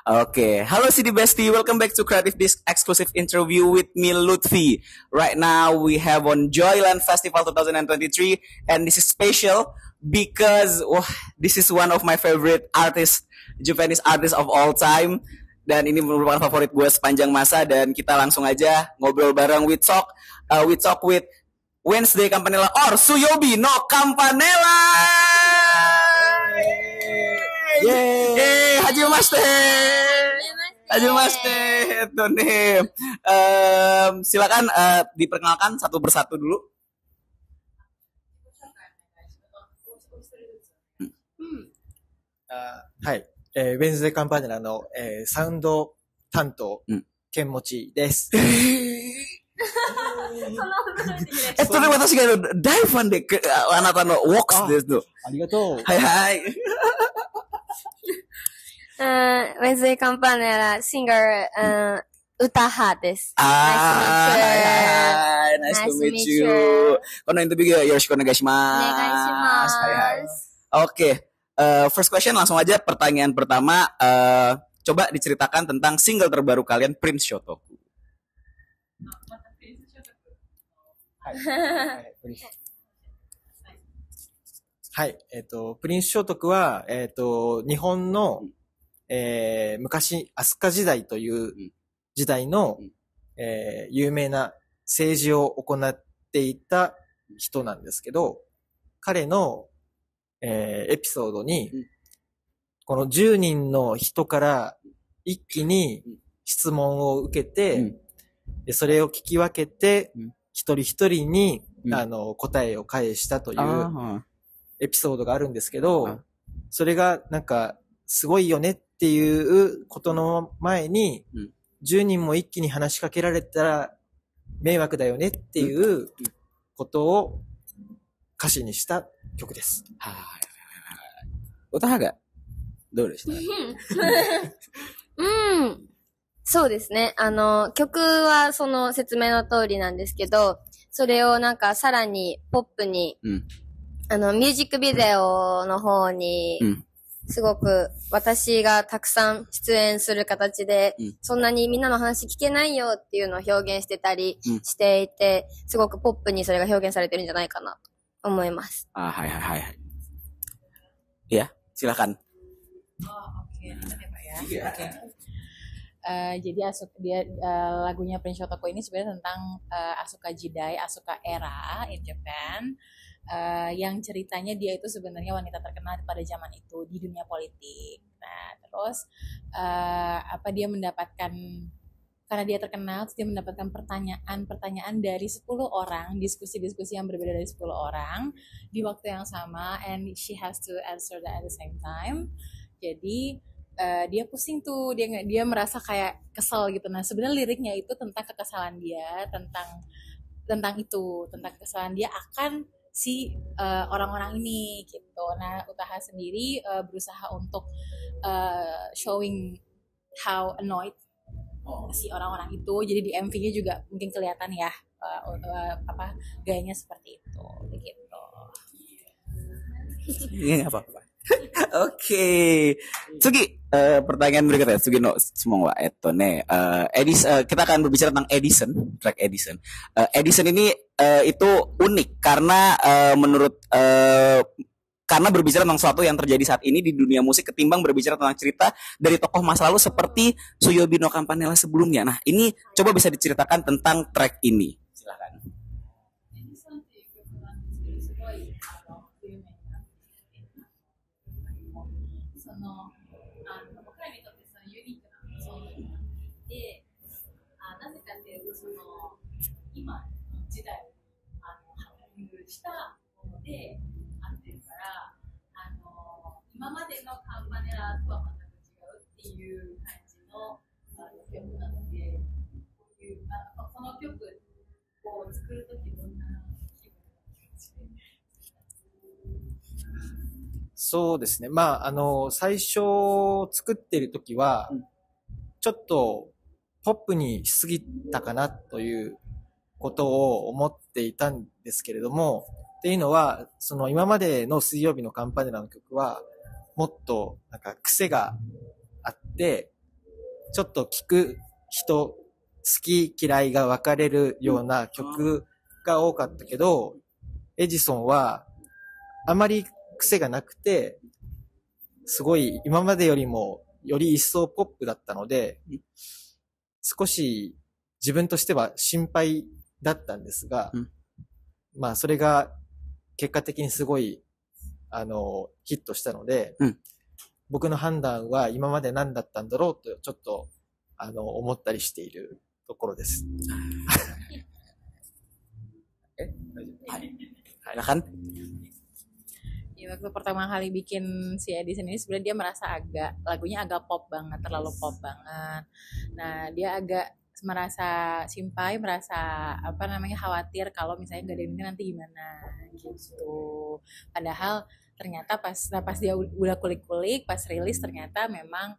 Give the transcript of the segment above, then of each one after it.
Okay, hello CD Bestie. Welcome back to Creative Disc exclusive interview with me, Lutfi. Right now we have on Joyland Festival 2023, and this is special because this is one of my favorite artists, Japanese artists of all time. Dan ini merupakan favorit gue sepanjang masa, dan kita langsung aja ngobrol bareng with talk with Wednesday Campanella or Suyobi no Campanella. Yeay, hajimashite. Hajimashite. Itu nih. Silakan diperkenalkan satu persatu dulu. はい。ウェンズデーカンパネラの、サウンド担当、剣持ちです。それ私が大ファンで、あなたのウォックスですと。ありがとう。はいはい。Wednesday Campanella singer Utaha です。はい。Nice to meet you. このインタビューよろしくお願いします。お願いします。はいはい。Oke. First question langsung aja pertanyaan pertama. Coba diceritakan tentang single terbaru kalian, Prince Shotoku. はい。プリンス聖徳は、日本の、昔、飛鳥時代という時代の、有名な政治を行っていた人なんですけど、彼の、エピソードに、この10人の人から一気に質問を受けて、でそれを聞き分けて、一人一人に、答えを返したというエピソードがあるんですけど、それがなんかすごいよねっていうことの前に、10人も一気に話しかけられたら迷惑だよねっていうことを歌詞にした曲です。はい。歌がどうでした？そうですね。曲はその説明の通りなんですけど、それをなんかさらにポップに、ミュージックビデオの方に、すごく私がたくさん出演する形で、そんなにみんなの話聞けないよっていうのを表現してたりしていて、すごくポップにそれが表現されてるんじゃないかなと思います。はいはいはい。Ya, silakan. Oke, ya Pak ya. Oke. Jadi lagunya Prince Shotoku ini sebenarnya tentang Asuka Jidai, Asuka era in Japan, yang ceritanya dia itu sebenarnya wanita terkenal pada zaman itu di dunia politik. Nah, terus dia mendapatkan, karena dia terkenal, dia mendapatkan pertanyaan dari 10 orang, diskusi-diskusi yang berbeda dari 10 orang di waktu yang sama, and she has to answer that at the same time. Jadi dia pusing tuh, dia merasa kayak kesel gitu. Nah, sebenarnya liriknya itu tentang kekesalan dia, tentang kekesalan dia akan si orang-orang ini gitu. Nah, Utaha sendiri berusaha untuk showing how annoyed si orang-orang itu. Jadi di MV-nya juga mungkin kelihatan ya gayanya seperti itu begitu. Iya, nggak apa-apa. Oke. Tsugi, pertanyaan berikutnya. Tsugi no sumongo wa kita akan berbicara tentang Edison, track Edison. Edison ini itu unik karena menurut karena berbicara tentang sesuatu yang terjadi saat ini di dunia musik ketimbang berbicara tentang cerita dari tokoh masa lalu seperti Suyobi no Campanella sebelumnya. Nah, ini coba bisa diceritakan tentang track ini. Silakan.そうですね。最初作ってる時は、ちょっとポップにしすぎたかなということを思っていたんですけれども、っていうのは、その今までの水曜日のカンパネラの曲は、もっとなんか癖があって、ちょっと聞く人、好き嫌いが分かれるような曲が多かったけど、エジソンはあまり癖がなくて、すごい今までよりもより一層ポップだったので、少し自分としては心配だったんですが、まあそれが結果的にすごいヒットしたので、僕の判断は今まで何だったんだろうとちょっと思ったりしているところです。Kan? Ya, waktu pertama kali bikin si Edison ini sebenarnya dia merasa lagunya agak pop banget, terlalu pop banget. Nah, dia agak merasa simpai, merasa khawatir kalau misalnya nggak ada ini nanti gimana gitu. Padahal ternyata pas dia udah kulik-kulik, pas rilis ternyata memang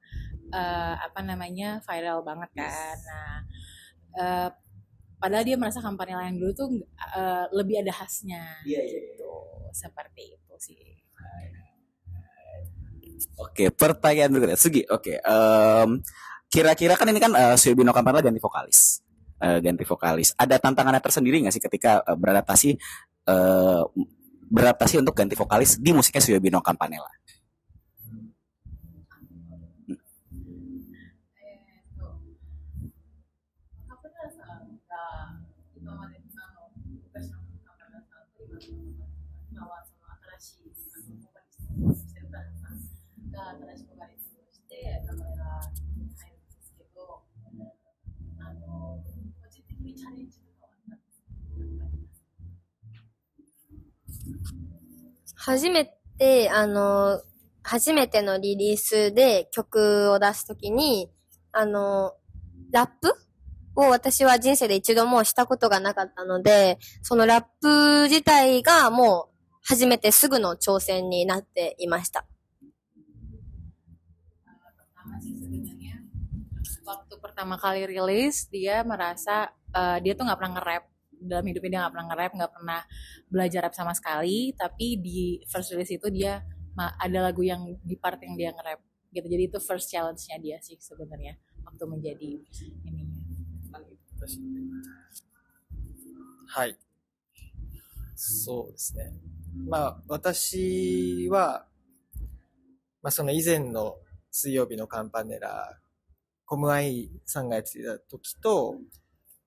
viral banget kan. Nah, padahal dia merasa Campanella yang dulu tuh lebih ada khasnya gitu. Seperti itu sih. Oke, pertanyaan berikutnya. Sugi, oke. Kira-kira kan ini kan Suyobi no Campanella ganti vokalis. Ada tantangannya tersendiri nggak sih ketika beradaptasi untuk ganti vokalis di musiknya Suyobi no Campanella?初めてのリリースで曲を出すときに、ラップを私は人生で一度もしたことがなかったので、そのラップ自体がもう初めてすぐの挑戦になっていました。Waktu pertama kali rilis, dia merasa dia tuh nggak pernah nge-rap. Dalam hidupnya dia nggak pernah nge-rap, nggak pernah belajar rap sama sekali. Tapi di first release itu dia ada lagu yang di part yang dia nge-rap gitu. Jadi itu first challenge-nya dia sih sebenarnya waktu menjadi ininya. はい。そうですね。まあ私は、その以前の水曜日のカンパネラ、コムアイさんがやってた時と、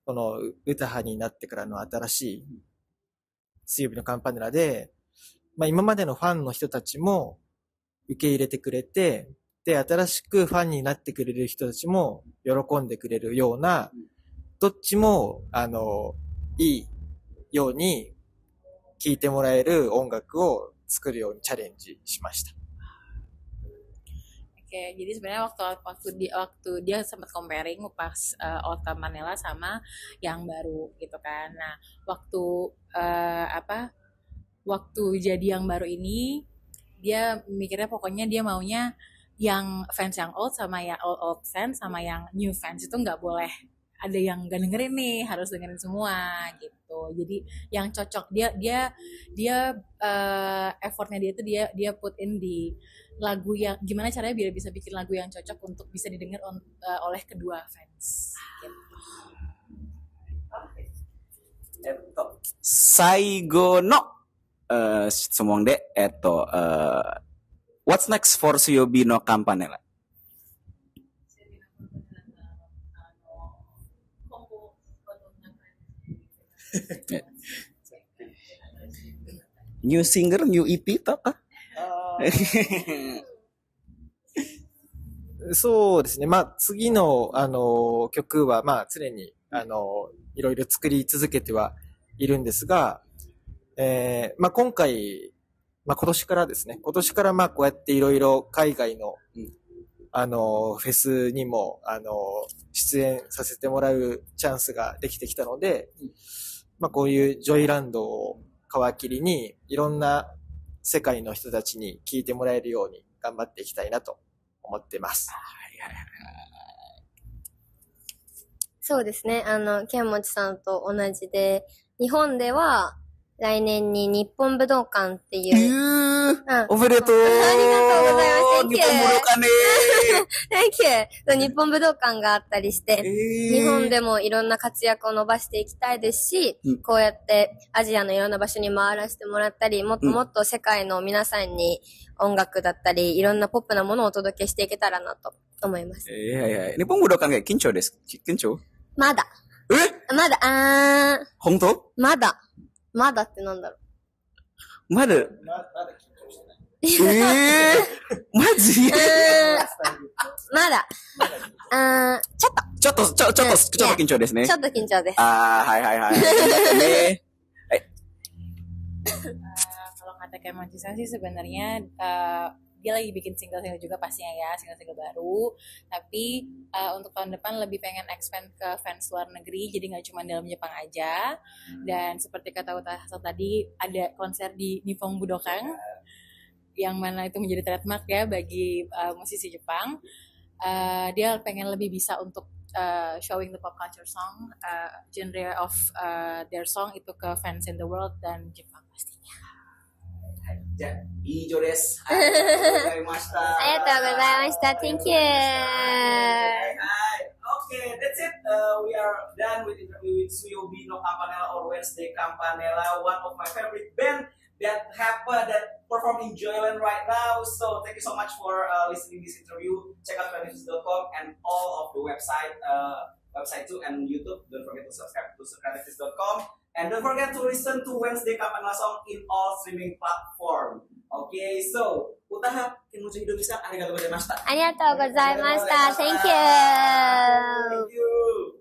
この歌派になってからの新しい水曜日のカンパネラで、今までのファンの人たちも受け入れてくれて、で、新しくファンになってくれる人たちも喜んでくれるような、どっちも、いいように聴いてもらえる音楽を作るようにチャレンジしました。Oke, jadi sebenarnya waktu dia sempat comparing pas Old Campanella sama yang baru gitu kan. Nah, waktu jadi yang baru ini dia mikirnya pokoknya dia maunya yang fans yang old sama yang old fans sama yang new fans itu nggak boleh ada yang gak dengerin nih, harus dengerin semua gitu. Jadi yang cocok dia effortnya dia itu dia put in di lagu yang gimana caranya biar bisa bikin lagu yang cocok untuk bisa didengar oleh kedua fans. Gitu. Saigo no sumonde what's next for Suyobi no Campanella? New singer, new EP とかそうですね。次の、曲は、常に、いろいろ作り続けてはいるんですが、今回、今年からですね、今年からこうやっていろいろ海外の、フェスにも、出演させてもらうチャンスができてきたので、こういうジョイランドを皮切りに、いろんな世界の人たちに聞いてもらえるように頑張っていきたいなと思っています。そうですね。ケンモチさんと同じで、日本では来年に日本武道館っていうおめでとう。ありがとうございます。日本武道館ね。Thank you. そう日本武道館があったりして、日本でもいろんな活躍を伸ばしていきたいですし、こうやってアジアのいろんな場所に回らせてもらったり、もっともっと世界の皆さんに音楽だったり、いろんなポップなものをお届けしていけたらなと思います。日本武道館が緊張です。緊張？まだ。まだ、本当？まだってなんだろう。まだ緊張してない。マジ？まだ。ちょっと緊張ですね。ちょっと緊張です。はい。Kalau kata Kemal Jisan sih sebenarnya dia lagi bikin single-single juga pastinya ya, single-single baru. Tapi untuk tahun depan lebih pengen expand ke fans luar negeri, jadi nggak cuma dalam Jepang aja. Dan seperti kata Utahasan tadi, ada konser di Nippon Budokan, yang mana itu menjadi trademark ya bagi musisi Jepang. Dia pengen lebih bisa untuk showing the pop culture song, genre of their song itu ke fans in the world dan Jepang pastinya. 以上です。ありがとうございました。ありがとうございました。Thank you. Okay, that's it. We are done with interview with Suyobi no Campanella or Wednesday Campanella, one of my favorite band that perform in Joyland right now. So thank you so much for listening this interview. Check out creativist.com and all of the website too, and YouTube. Don't forget to subscribe to creativist.com. And don't forget to listen to Wednesday Campanella song in all streaming platform. Okay, so Utaha Kinmochi Hidomisa, arigatou gozaimashita. Arigatou gozaimashita. Thank you. Thank you.